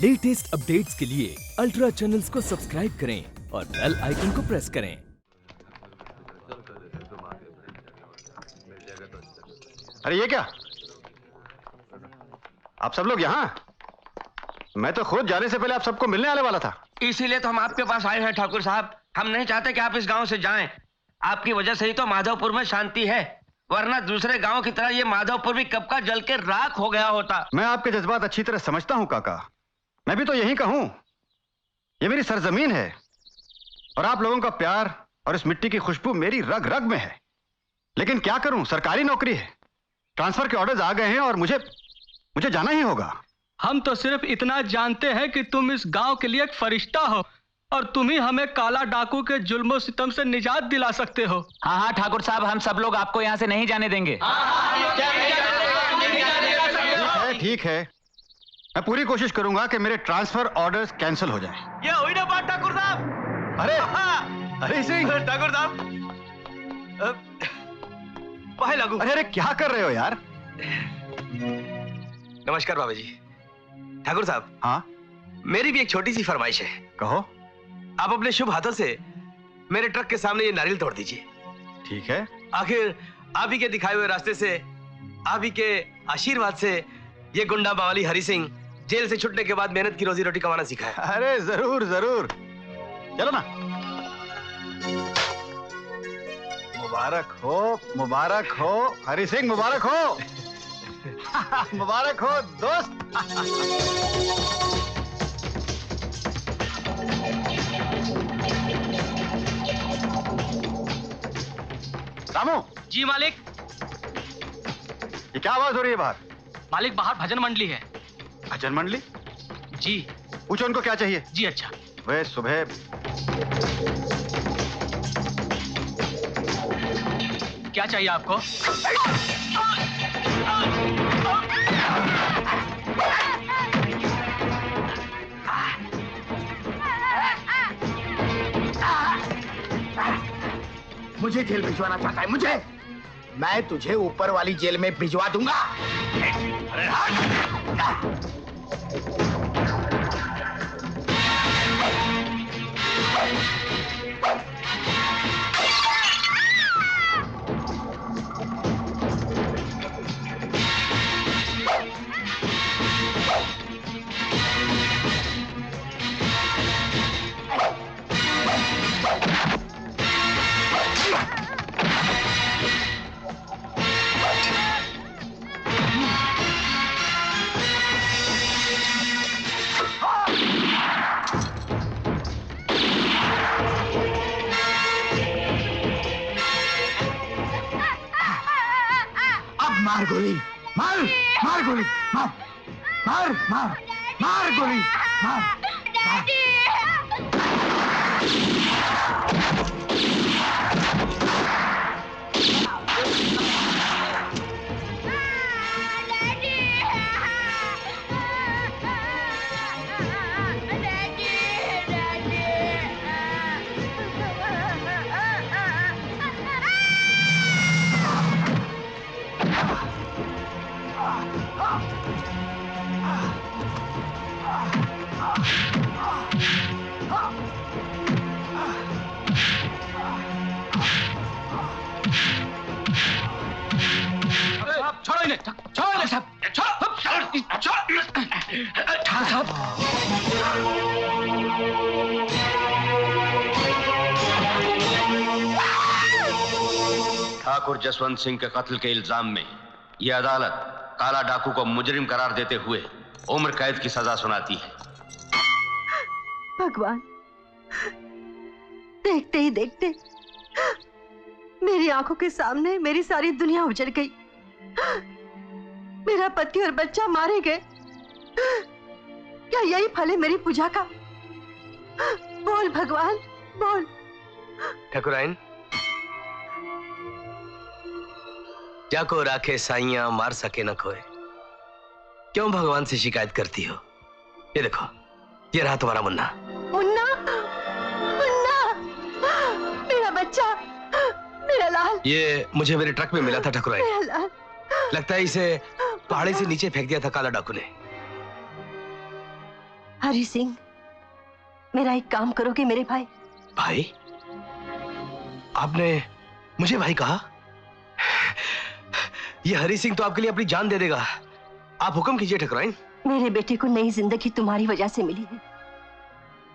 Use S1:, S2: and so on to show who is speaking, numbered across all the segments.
S1: Latest updates के लिए ultra channels को सब्सक्राइब करें और बेल आइकन को प्रेस करें।
S2: अरे ये क्या? आप सब लोग यहाँ? मैं तो खुद जाने से पहले आप सबको मिलने आने वाला था।
S3: इसीलिए तो हम आपके पास आए हैं ठाकुर साहब। हम नहीं चाहते कि आप इस गांव से जाएं। आपकी वजह से ही तो माधवपुर में शांति है, वरना दूसरे गांव की तरह ये माधवपुर भी कब का जल के राख हो गया होता।
S2: मैं आपके जज्बात अच्छी तरह समझता हूँ काका। मैं भी तो यहीं का हूँ। ये मेरी सरजमीन है और आप लोगों का प्यार और इस मिट्टी की खुशबू मेरी रग रग में है। लेकिन क्या करूं, सरकारी नौकरी है, ट्रांसफर के ऑर्डर्स आ गए हैं और मुझे जाना ही होगा।
S4: हम तो सिर्फ इतना जानते हैं कि तुम इस गांव के लिए एक फरिश्ता हो और तुम ही हमें काला डाकू के जुल्मों सितम से निजात दिला सकते हो।
S5: हाँ हाँ ठाकुर साहब, हम सब लोग आपको यहाँ से नहीं जाने देंगे।
S2: ठीक है, मैं पूरी कोशिश करूंगा कि मेरे ट्रांसफर ऑर्डर्स कैंसिल हो जाएं।
S3: ये हुई ना बात ठाकुर साहब।
S2: अरे हरी सिंह,
S3: ठाकुर साहब भाई लागू।
S2: अरे क्या कर रहे हो यार?
S3: नमस्कार बाबा जी। ठाकुर साहब,
S2: हाँ
S3: मेरी भी एक छोटी सी फरमाइश है।
S2: कहो।
S3: आप अपने शुभ हाथों से मेरे ट्रक के सामने ये नारियल तोड़ दीजिए।
S2: ठीक है।
S3: आखिर आप ही के दिखाए हुए रास्ते से, आप ही के आशीर्वाद से ये गुंडा बावली हरी सिंह जेल से छुटने के बाद मेहनत की रोजी रोटी कमाना सीखा है।
S2: अरे जरूर जरूर, चलो ना। मुबारक हो हरी सिंह, मुबारक हो। मुबारक हो दोस्त। रामू।
S4: जी मालिक।
S2: ये क्या आवाज हो रही है बाहर?
S4: मालिक, बाहर भजन मंडली है।
S2: भजन मंडली?
S4: जी।
S2: पूछो उनको क्या चाहिए।
S4: जी अच्छा।
S2: वे सुबह
S4: क्या चाहिए आपको?
S6: मुझे जेल भिजवाना चाहता है? मुझे? मैं तुझे ऊपर वाली जेल में भिजवा दूंगा। अरे मार गोली, मार मार गोली, मार मार मार मार गोली, मार।
S4: छोड़ो इन्हें, छोड़ो इन्हें सब, साहब।
S3: ठाकुर जसवंत सिंह के कत्ल के इल्जाम में यह अदालत काला डाकू को मुजरिम करार देते हुए उम्र कैद की सजा सुनाती है।
S7: भगवान, देखते ही देखते मेरी आंखों के सामने मेरी सारी दुनिया उजड़ गई। मेरा पति और बच्चा मारे गए। क्या यही फल है मेरी पूजा का? बोल भगवान, बोल।
S3: ठाकुराइन, जाको राखे साइयां मार सके न कोई, क्यों भगवान से शिकायत करती हो? ये देखो, ये रहा तुम्हारा मुन्ना।
S7: मुन्ना, मुन्ना, मेरा बच्चा, मेरा लाल।
S3: ये मुझे मेरे ट्रक में मिला था ठाकुराइन।
S7: मेरा लाल।
S3: लगता है इसे पहाड़ी से नीचे फेंक दिया था काला डाकू ने।
S7: हरि सिंह, मेरा एक काम करोगे मेरे भाई?
S8: भाई? आपने मुझे भाई कहा? ये हरि सिंह तो आपके लिए अपनी जान दे देगा। आप हुक्म कीजिए ठकुराइन।
S7: मेरे बेटे को नई जिंदगी तुम्हारी वजह से मिली है,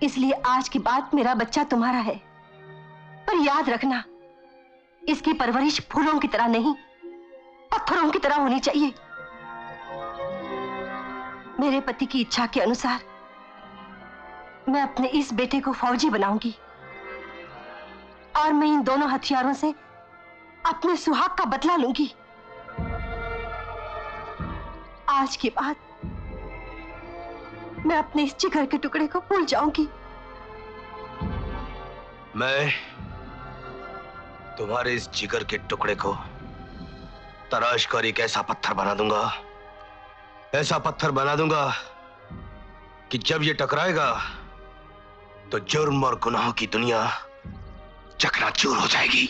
S7: इसलिए आज के बाद मेरा बच्चा तुम्हारा है। पर याद रखना, इसकी परवरिश फूलों की तरह नहीं, पत्थरों की तरह होनी चाहिए। मेरे पति की इच्छा के अनुसार मैं अपने इस बेटे को फौजी बनाऊंगी और मैं इन दोनों हथियारों से अपने सुहाग का बदला लूंगी। आज के बाद मैं अपने इस जिगर के टुकड़े को भूल जाऊंगी।
S8: मैं तुम्हारे इस जिगर के टुकड़े को तराश कर एक ऐसा पत्थर बना दूंगा, ऐसा पत्थर बना दूंगा कि जब ये टकराएगा तो जुर्म और गुनाहों की दुनिया चकनाचूर हो जाएगी।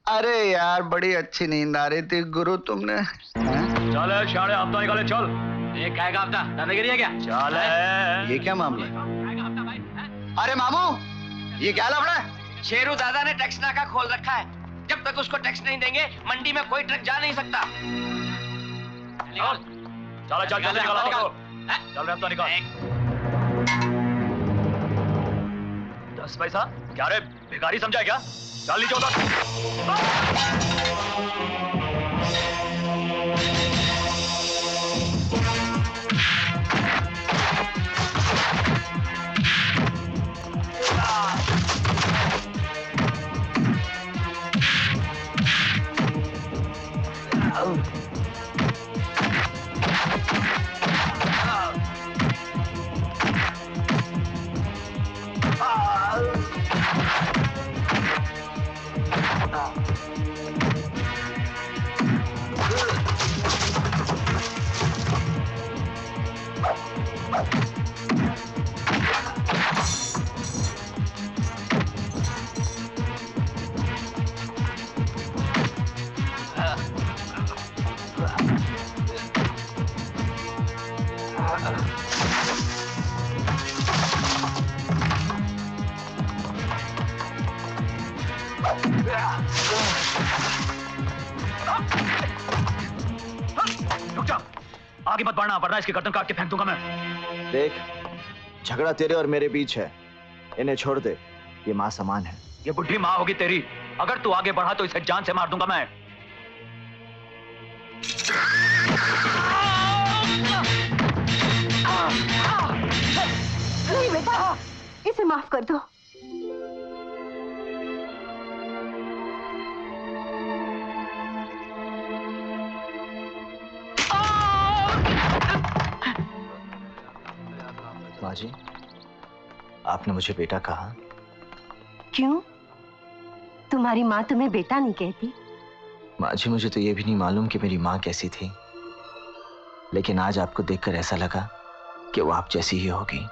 S6: अरे यार, बड़ी अच्छी नींद आ रही थी गुरु। तुमने
S4: चल शाणे आप तो निकाले, चल।
S5: ये क्या का आपदा दादागिरी है क्या?
S4: चल
S6: ये क्या मामला है? अरे मामू, ये क्या लफड़ा है?
S3: शेरू दादा ने टैक्स नाका खोल रखा है। जब तक उसको टैक्स नहीं देंगे मंडी में कोई ट्रक जा नहीं सकता।
S4: चल चल जल्दी निकालो। चल रहे अब तो निकाल। 10 पैसा क्या रे, भिखारी समझा क्या? चल लीजिए उधर। रुक जा, आगे मत बढ़ना वरना इसकी गर्दन काट के फेंक दूंगा मैं।
S9: देख, झगड़ा तेरे और मेरे बीच है, इन्हें छोड़ दे। ये माँ समान है।
S4: ये बुढ़ी माँ होगी तेरी, अगर तू आगे बढ़ा तो इसे जान से मार दूंगा मैं।
S7: नहीं बेटा, इसे माफ कर दो।
S9: माँ जी, आपने मुझे बेटा कहा?
S7: क्यों? तुम्हारी माँ तुम्हें बेटा नहीं कहती?
S9: माँ जी, मुझे तो ये भी नहीं मालूम कि मेरी माँ कैसी थी, लेकिन आज आपको देखकर ऐसा लगा कि वो आप जैसी ही होगी।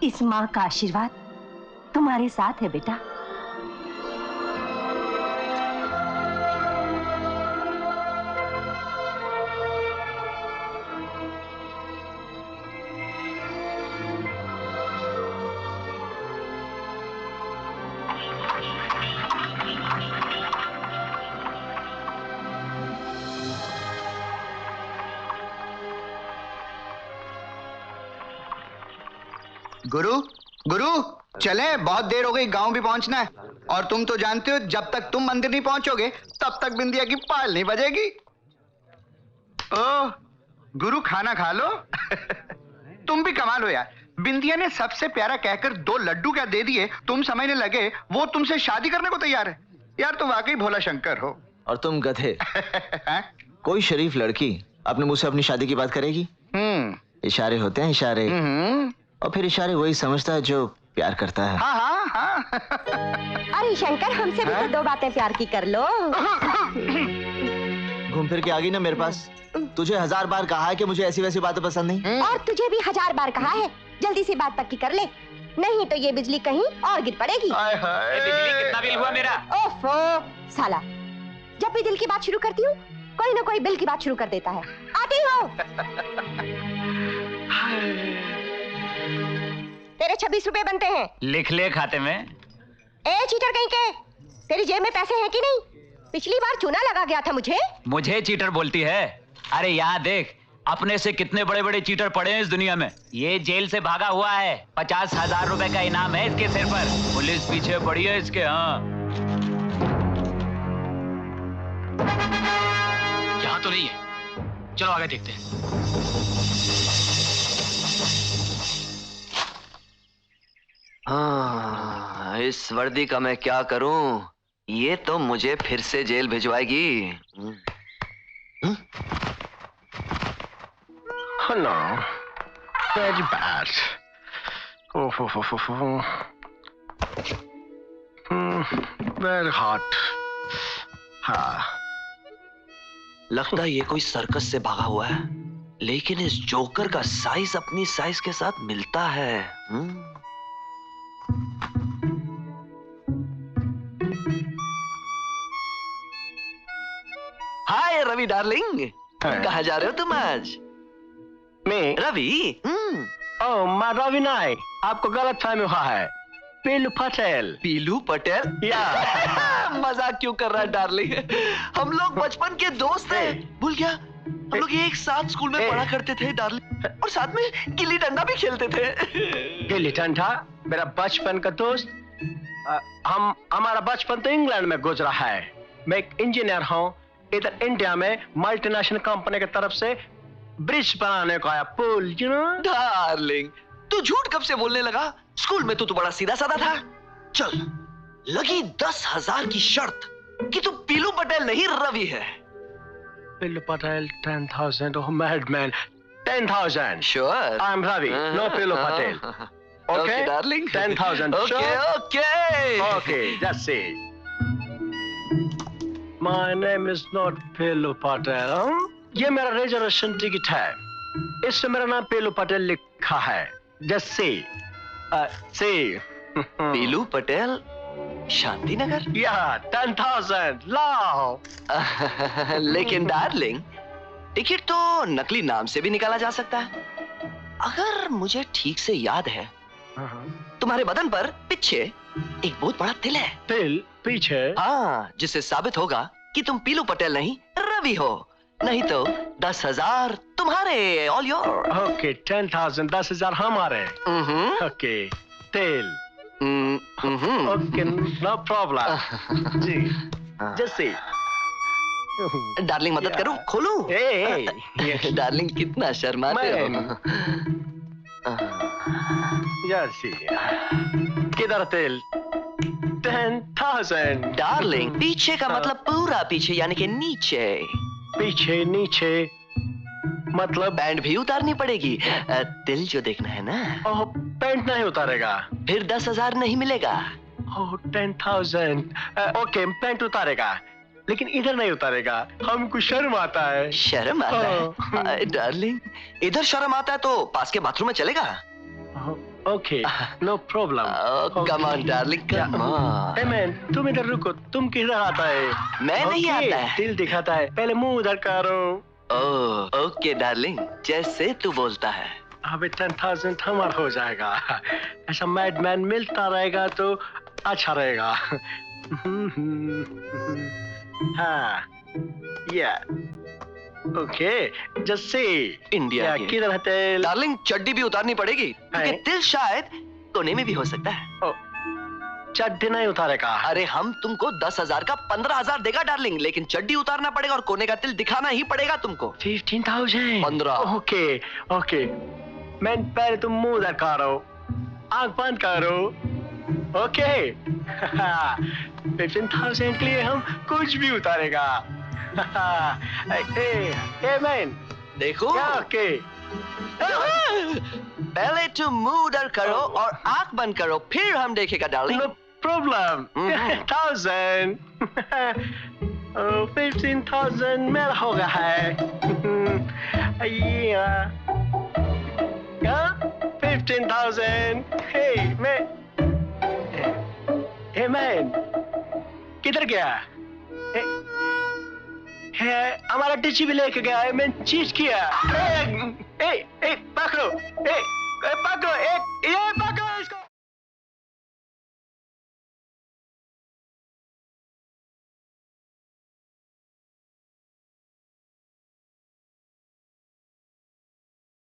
S7: इस माँ का आशीर्वाद तुम्हारे साथ है बेटा।
S6: गुरु, गुरु चले, बहुत देर हो गई, गांव भी पहुंचना है। और तुम तो जानते हो, जब तक तुम मंदिर नहीं पहुंचोगे तब तक बिंदिया की पायल नहीं बजेगी। ओह गुरु, खाना खा लो। तुम भी कमाल हो यार, बिंदिया ने सबसे प्यारा कहकर 2 लड्डू क्या दे दिए, तुम समझने लगे वो तुमसे शादी करने को तैयार है। यार तुम वाकई भोला शंकर हो।
S9: और तुम गधे। कोई शरीफ लड़की अपने मुंह से अपनी शादी की बात करेगी? इशारे होते हैं, इशारे। और फिर इशारे वही समझता है जो प्यार करता है।
S6: हाँ हाँ हाँ।
S7: अरे शंकर, हमसे भी तो 2 बातें प्यार की कर लो।
S9: घूम फिर के आ गई ना मेरे पास। तुझे 1000 बार कहा है कि मुझे ऐसी वैसी बातें पसंद नहीं।
S7: और तुझे भी 1000 बार कहा है, जल्दी से बात पक्की कर ले। नहीं तो ये बिजली कहीं और गिर पड़ेगी।
S5: बिजली कितना बिल हुआ मेरा?
S7: ओफो साला, जब भी दिल की बात शुरू करती हूँ कोई ना कोई बिल की बात शुरू कर देता है। आती हूँ। तेरे 26 रुपए बनते हैं।
S5: लिख ले खाते में।
S7: ए चीटर कहीं के, तेरी जेब में पैसे हैं कि नहीं? पिछली बार चूना लगा गया था मुझे।
S5: मुझे चीटर बोलती है? अरे यहाँ देख, अपने से कितने बड़े बड़े चीटर पड़े हैं इस दुनिया में। ये जेल से भागा हुआ है, 50,000 रुपए का इनाम है इसके सिर पर। पुलिस पीछे पड़ी है इसके। हाँ,
S8: यहाँ तो नहीं है, चलो आगे देखते हैं।
S10: हाँ, इस वर्दी का मैं क्या करूं? ये तो मुझे फिर से jail भिजवाएगी।
S2: No, very bad. Very hot. हाँ।
S10: लगता है ये कोई सर्कस से भागा हुआ है, लेकिन इस जोकर का साइज अपनी साइज के साथ मिलता है। हाय रवि डार्लिंग, कहाँ जा रहे हो तुम आज?
S2: मैं
S10: रवि?
S2: ओह मैं रवि नहीं, आपको गलत फहमी हुआ है। पीलू पटेल।
S10: पीलू पटेल?
S2: या
S10: मजाक क्यों कर रहा है डार्लिंग? हम लोग बचपन के दोस्त हैं। भूल गया? हम लोग एक साथ स्कूल में पढ़ा करते थे डार्लिंग, और साथ में गिल्ली डंडा भी खेलते थे।
S2: गिल्ली डंडा मेरा बचपन का दोस्त। हमारा बचपन तो इंग्लैंड में गुजरा है। मैं एक इंजीनियर हूँ, इधर इंडिया में मल्टीनेशनल कंपनी की तरफ से ब्रिज बनाने को आया, पुल, यू नो।
S10: डार्लिंग, तू झूठ कब से बोलने लगा? स्कूल में तो तू बड़ा सीधा साधा था। चल, लगी 10,000 की शर्त कि तू पीलू पटेल नहीं रवि है।
S2: Pilu Patel 10,000, oh madman, 10,000।
S10: Sure?
S2: I am Ravi, no Pilu Patel.
S10: Okay darling,
S2: 10,000।
S10: Okay okay
S2: okay, that's it. My name is not Pilu Patel. ये मेरा रिजर्वेशन टिकट है, इसमें मेरा नाम पीलू पटेल लिखा है। Just see. See.
S10: पीलू पटेल, शांति नगर?
S2: Yeah, 10,000. लाओ।
S10: लेकिन डार्लिंग, टिकट तो नकली नाम से भी निकाला जा सकता है। अगर मुझे ठीक से याद है, तुम्हारे बदन पर पीछे एक बहुत बड़ा तिल है।
S2: तिल पीछे?
S10: हाँ, जिससे साबित होगा कि तुम पीलू पटेल नहीं रवि हो। नहीं तो 10,000 तुम्हारे, ऑल योर।
S2: ओके, 10,000, 10,000 हमारे। ओके, तिल। Okay, no problem. जी, जैसे।
S10: डार्लिंग मदद करूं? खोलूं? डार्लिंग कितना शर्माते हो।
S2: किधर तिल? 10,000।
S10: डार्लिंग, पीछे का मतलब पूरा पीछे, यानी कि नीचे।
S2: पीछे नीचे मतलब?
S10: पैंट भी उतारनी पड़ेगी। तिल जो देखना है ना।
S2: ओह, पैंट नहीं उतारेगा?
S10: फिर 10,000 नहीं मिलेगा।
S2: ओह, 10,000। ओके, पैंट उतारेगा, लेकिन इधर नहीं उतारेगा। हमको शर्म आता है।
S10: शर्म आता है? डार्लिंग, इधर शर्म आता है तो पास के बाथरूम में चलेगा।
S2: Okay, no problem.
S10: Come on darling, come on.
S2: ए मैन, तुम इधर रुको। तुम किधर आता है?
S10: मैं नहीं आता है।
S2: दिल दिखाता है, पहले मुंह उधर करो।
S10: ओह, ओके डार्लिंग, जैसे तू बोलता है।
S2: अबे 10,000 हमारा हो जाएगा। ऐसा मैडमैन मिलता रहेगा तो अच्छा रहेगा। हाँ, या ओके, जैसे
S10: इंडिया
S2: किधर है तिल?
S10: डार्लिंग, चड्डी भी उतारनी पड़ेगी, क्योंकि तिल शायद कोने में भी हो सकता है।
S2: चड्डी नहीं उतारेगा?
S10: अरे हम तुमको 10,000 का 15,000 देगा डार्लिंग, लेकिन चड्डी उतारना पड़ेगा और कोने का तिल दिखाना ही पड़ेगा तुमको।
S2: 15,000?
S10: 15।
S2: ओके ओके, मैं पहले तुम मुंह उधर करो, आंख बंद करो। ओके। 15,000 के लिए हम कुछ भी उतारेगा। ए मैन,
S10: देखो।
S2: ओके,
S10: पहले तुम मुंह उधर करो और आंख बंद करो, फिर हम देखेगा डार्लिंग।
S2: No problem. 10,000। 15,000 मेरा हो गया है। 15,000।
S11: 15,000. Hey man. Hey man. किधर गया? हमारा टिची भी लेके गया है, मैं चीज किया। पकड़ो, पकड़ो,